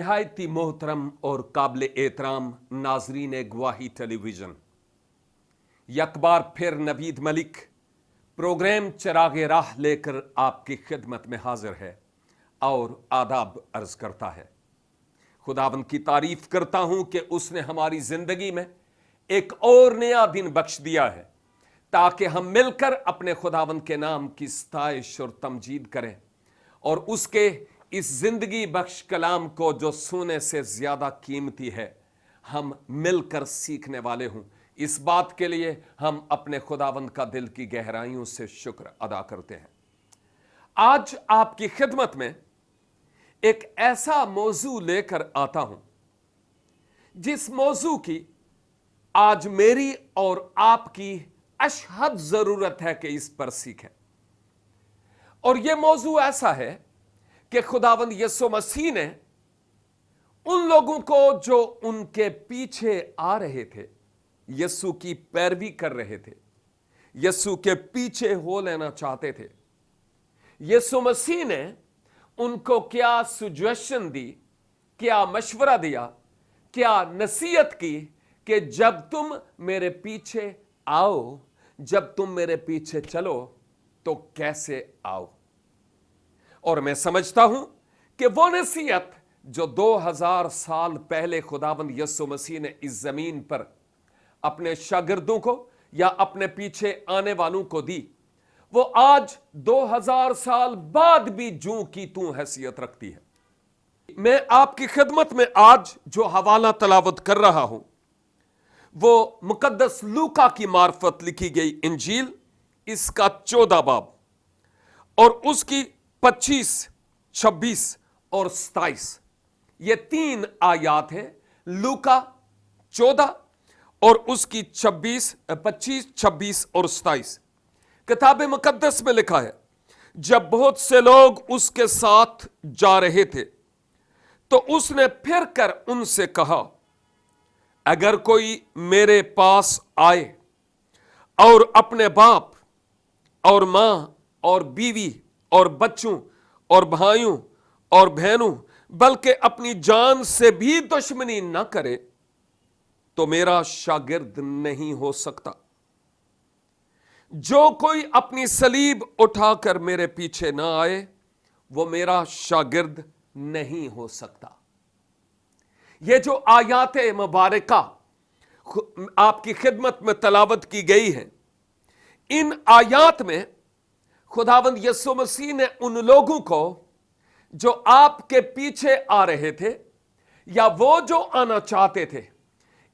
निहायती मोहतरम और काबिल एहतराम नाजरीन गवाही टेलीविज़न, एक बार फिर नवीद मलिक प्रोग्राम चिरागे राह लेकर आपकी खिदमत में हाजिर है और आदाब अर्ज करता है। खुदावंद की तारीफ करता हूं कि उसने हमारी जिंदगी में एक और नया दिन बख्श दिया है ताकि हम मिलकर अपने खुदावंद के नाम की सताइश और तमजीद करें और उसके इस जिंदगी बख्श कलाम को जो सोने से ज्यादा कीमती है हम मिलकर सीखने वाले हों। इस बात के लिए हम अपने खुदावंद का दिल की गहराइयों से शुक्र अदा करते हैं। आज आपकी खिदमत में एक ऐसा मौजू लेकर आता हूं जिस मौजू की आज मेरी और आपकी अशहद जरूरत है कि इस पर सीखें। और यह मौजू ऐसा है कि खुदावंद यीशु मसीह ने उन लोगों को जो उनके पीछे आ रहे थे, यीशु की पैरवी कर रहे थे, यीशु के पीछे हो लेना चाहते थे, यीशु मसीह ने उनको क्या सुजेशन दी, क्या मशवरा दिया, क्या नसीहत की कि जब तुम मेरे पीछे आओ, जब तुम मेरे पीछे चलो तो कैसे आओ। और मैं समझता हूं कि वो नसीहत जो 2000 साल पहले खुदावंद यीशु मसीह ने इस जमीन पर अपने शागिर्दों को या अपने पीछे आने वालों को दी, वो आज 2000 साल बाद भी जूं की तूं हैसियत रखती है। मैं आपकी खिदमत में आज जो हवाला तलावत कर रहा हूं वो मुकद्दस लूका की मार्फत लिखी गई इंजील, इसका 14 बाब और उसकी 25, 26 और 27 ये 3 आयात हैं। लूका 14 और उसकी 25, 26 और 27 किताब मुकद्दस में लिखा है, जब बहुत से लोग उसके साथ जा रहे थे तो उसने फिर कर उनसे कहा, अगर कोई मेरे पास आए और अपने बाप और मां और बीवी और बच्चों और भाइयों और बहनों बल्कि अपनी जान से भी दुश्मनी न करे तो मेरा शागिर्द नहीं हो सकता। जो कोई अपनी सलीब उठाकर मेरे पीछे ना आए वो मेरा शागिर्द नहीं हो सकता। ये जो आयात मुबारका आपकी खिदमत में तलावत की गई है, इन आयात में खुदावंद यीशु मसीह ने उन लोगों को जो आपके पीछे आ रहे थे या वो जो आना चाहते थे,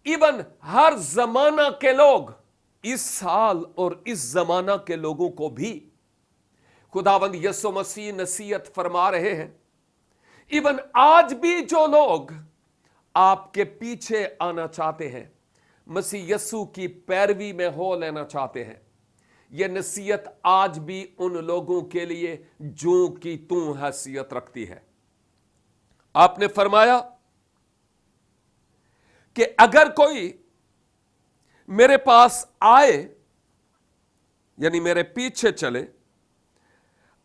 इवन हर जमाना के लोग, इस साल और इस जमाना के लोगों को भी खुदावंद यीशु मसीह नसीहत फरमा रहे हैं। इवन आज भी जो लोग आपके पीछे आना चाहते हैं, मसीह यीशु की पैरवी में हो लेना चाहते हैं, यह नसीहत आज भी उन लोगों के लिए जूं की तूं हैसियत रखती है। आपने फरमाया कि अगर कोई मेरे पास आए यानी मेरे पीछे चले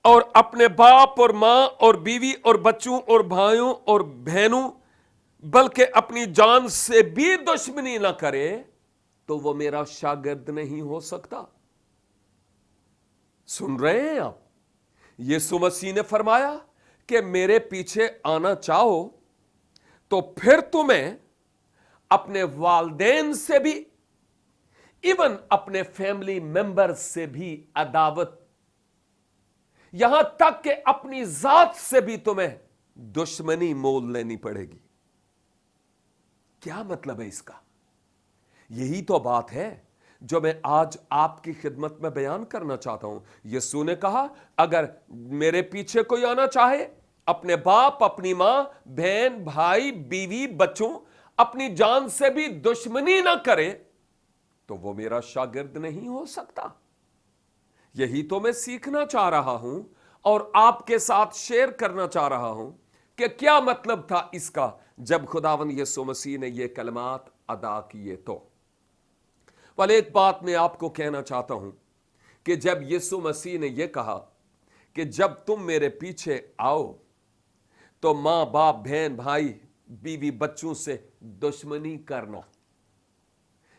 और अपने बाप और मां और बीवी और बच्चों और भाइयों और बहनों बल्कि अपनी जान से भी दुश्मनी ना करे तो वो मेरा शागिर्द नहीं हो सकता। सुन रहे हैं आप? यीशु मसीह ने फरमाया कि मेरे पीछे आना चाहो तो फिर तुम्हें अपने वालिदैन से भी, इवन अपने फैमिली मेंबर से भी अदावत, यहां तक कि अपनी जात से भी तुम्हें दुश्मनी मोल लेनी पड़ेगी। क्या मतलब है इसका? यही तो बात है जो मैं आज आपकी खिदमत में बयान करना चाहता हूं। यीशु ने कहा, अगर मेरे पीछे कोई आना चाहे, अपने बाप, अपनी मां, बहन, भाई, बीवी, बच्चों, अपनी जान से भी दुश्मनी ना करे तो वो मेरा शागिर्द नहीं हो सकता। यही तो मैं सीखना चाह रहा हूं और आपके साथ शेयर करना चाह रहा हूं कि क्या मतलब था इसका जब खुदावंद यीशु मसीह ने ये कलमात अदा किए। तो वाले एक बात मैं आपको कहना चाहता हूं कि जब यीशु मसीह ने यह कहा कि जब तुम मेरे पीछे आओ तो मां बाप, बहन, भाई, बीवी बच्चों से दुश्मनी करना।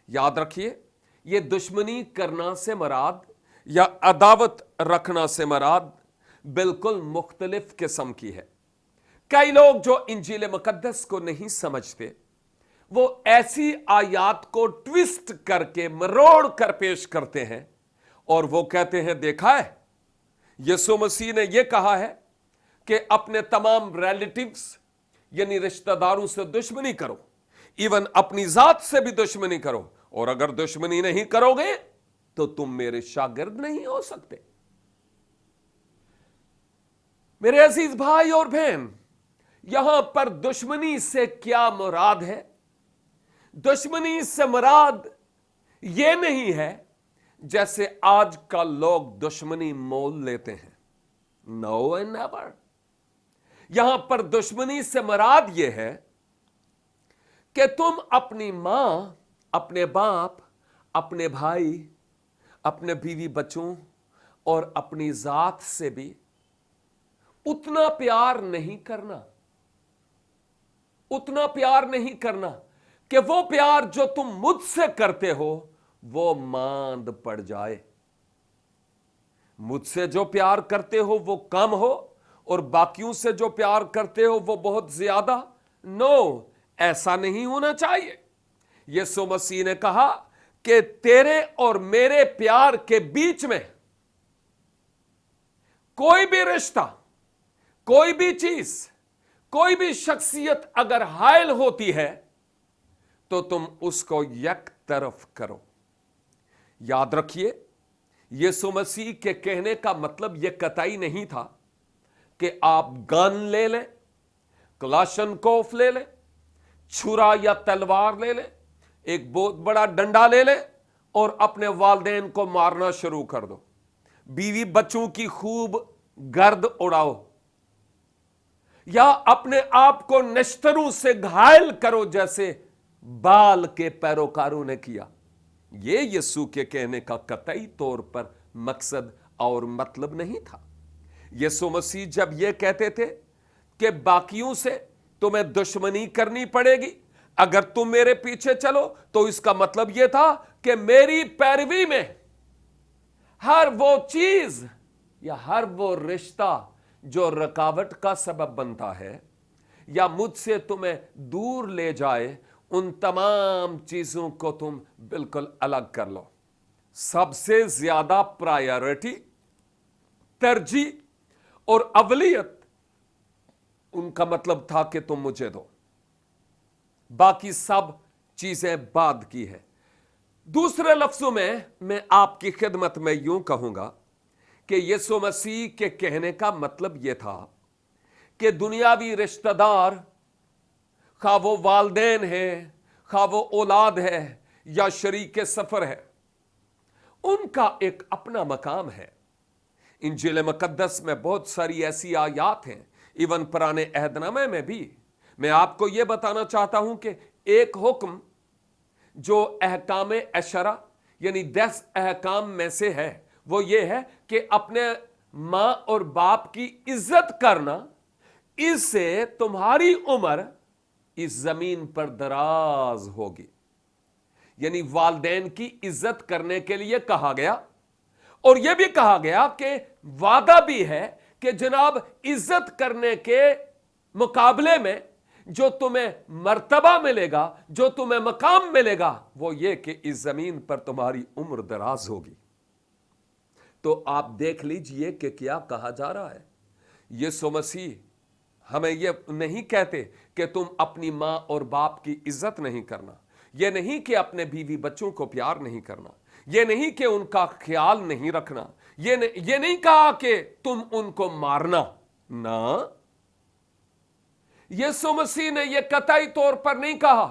याद रखिए, यह दुश्मनी करना से मराद या अदावत रखना से मराद बिल्कुल मुख्तलिफ किस्म की है। कई लोग जो इंजील मुकद्दस को नहीं समझते, वो ऐसी आयात को ट्विस्ट करके मरोड़ कर पेश करते हैं और वो कहते हैं, देखा है, यीशु मसीह ने यह कहा है कि अपने तमाम रिलेटिव्स यानी रिश्तेदारों से दुश्मनी करो, इवन अपनी जात से भी दुश्मनी करो, और अगर दुश्मनी नहीं करोगे तो तुम मेरे शागिर्द नहीं हो सकते। मेरे अजीज भाई और बहन, यहां पर दुश्मनी से क्या मुराद है? दुश्मनी से मुराद यह नहीं है जैसे आज का लोग दुश्मनी मोल लेते हैं। No and never. यहां पर दुश्मनी से मुराद यह है कि तुम अपनी मां, अपने बाप, अपने भाई, अपने बीवी बच्चों और अपनी जात से भी उतना प्यार नहीं करना, उतना प्यार नहीं करना कि वो प्यार जो तुम मुझसे करते हो वो मांद पड़ जाए। मुझसे जो प्यार करते हो वो कम हो और बाकियों से जो प्यार करते हो वो बहुत ज्यादा। नो, ऐसा नहीं होना चाहिए। यीशु मसीह ने कहा कि तेरे और मेरे प्यार के बीच में कोई भी रिश्ता, कोई भी चीज, कोई भी शख्सियत अगर हायल होती है तो तुम उसको एक तरफ करो। याद रखिए, यीशु मसीह के कहने का मतलब यह कतई नहीं था कि आप गन ले लें, क्लाशनकोफ ले लें, छुरा या तलवार ले लें, एक बहुत बड़ा डंडा ले लें और अपने वालिदैन को मारना शुरू कर दो, बीवी बच्चों की खूब गर्द उड़ाओ, या अपने आप को नश्तरों से घायल करो जैसे बाल के पैरोकारों ने किया। यह यीशु के कहने का कतई तौर पर मकसद और मतलब नहीं था। यीशु मसीह जब यह कहते थे कि बाकियों से तुम्हें दुश्मनी करनी पड़ेगी अगर तुम मेरे पीछे चलो, तो इसका मतलब यह था कि मेरी पैरवी में हर वो चीज या हर वो रिश्ता जो रुकावट का सबब बनता है या मुझसे तुम्हें दूर ले जाए, उन तमाम चीजों को तुम बिल्कुल अलग कर लो। सबसे ज्यादा प्रायोरिटी, तरजीह और अवलियत उनका मतलब था कि तुम मुझे दो, बाकी सब चीजें बाद की है। दूसरे लफ्जों में मैं आपकी खिदमत में यूं कहूंगा कि यीशु मसीह के कहने का मतलब यह था कि दुनियावी रिश्तेदार, खा वो वालदैन है, खा वो औलाद है या शरीक सफर है, उनका एक अपना मकाम है। इंजील मुकद्दस में बहुत सारी ऐसी आयात हैं, इवन पुराने अहदनामे में भी। मैं आपको यह बताना चाहता हूं कि एक हुक्म जो अहकाम अशरा यानी 10 अहकाम में से है, वो ये है कि अपने मां और बाप की इज्जत करना, इससे तुम्हारी उम्र इस जमीन पर दराज होगी। यानी वालिदैन की इज्जत करने के लिए कहा गया, और यह भी कहा गया कि वादा भी है कि जनाब इज्जत करने के मुकाबले में जो तुम्हें मर्तबा मिलेगा, जो तुम्हें मकाम मिलेगा, वो ये कि इस जमीन पर तुम्हारी उम्र दराज होगी। तो आप देख लीजिए कि क्या कहा जा रहा है। यीशु मसीह हमें यह नहीं कहते कि तुम अपनी मां और बाप की इज्जत नहीं करना, यह नहीं कि अपने बीवी बच्चों को प्यार नहीं करना, यह नहीं कि उनका ख्याल नहीं रखना, यह नहीं कहा कि तुम उनको मारना। ना, यीशु मसीह ने यह कतई तौर पर नहीं कहा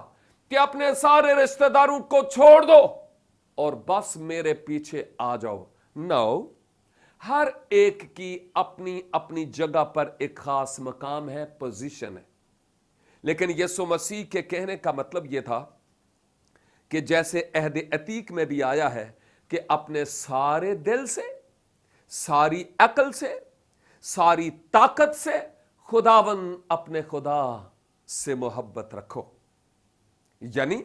कि अपने सारे रिश्तेदारों को छोड़ दो और बस मेरे पीछे आ जाओ। नो, हर एक की अपनी अपनी जगह पर एक खास मकाम है, पोजीशन है। लेकिन यीशु मसीह के कहने का मतलब यह था कि जैसे अहद अतीक में भी आया है कि अपने सारे दिल से, सारी अकल से, सारी ताकत से खुदावन अपने खुदा से मोहब्बत रखो। यानी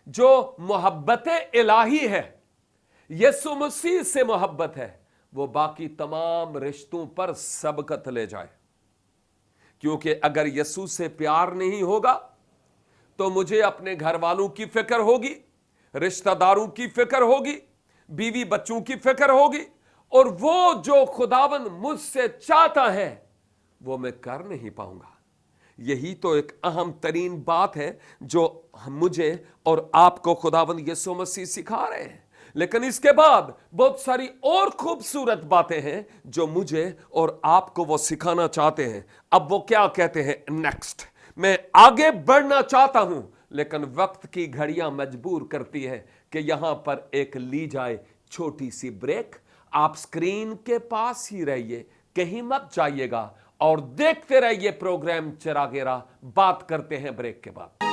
जो मोहब्बत इलाही है, यीशु मसीह से मोहब्बत है, वो बाकी तमाम रिश्तों पर सबकत ले जाए। क्योंकि अगर यीशु से प्यार नहीं होगा तो मुझे अपने घर वालों की फिक्र होगी, रिश्तेदारों की फिक्र होगी, बीवी बच्चों की फिक्र होगी, और वो जो खुदावन मुझसे चाहता है वो मैं कर नहीं पाऊंगा। यही तो एक अहम तरीन बात है जो मुझे और आपको खुदावन यीशु मसीह सिखा रहे हैं। लेकिन इसके बाद बहुत सारी और खूबसूरत बातें हैं जो मुझे और आपको वो सिखाना चाहते हैं। अब वो क्या कहते हैं नेक्स्ट। मैं आगे बढ़ना चाहता हूं, लेकिन वक्त की घड़ियां मजबूर करती है कि यहां पर एक ली जाए छोटी सी ब्रेक। आप स्क्रीन के पास ही रहिए, कहीं मत जाइएगा और देखते रहिए प्रोग्राम चिरागे राह। बात करते हैं ब्रेक के बाद।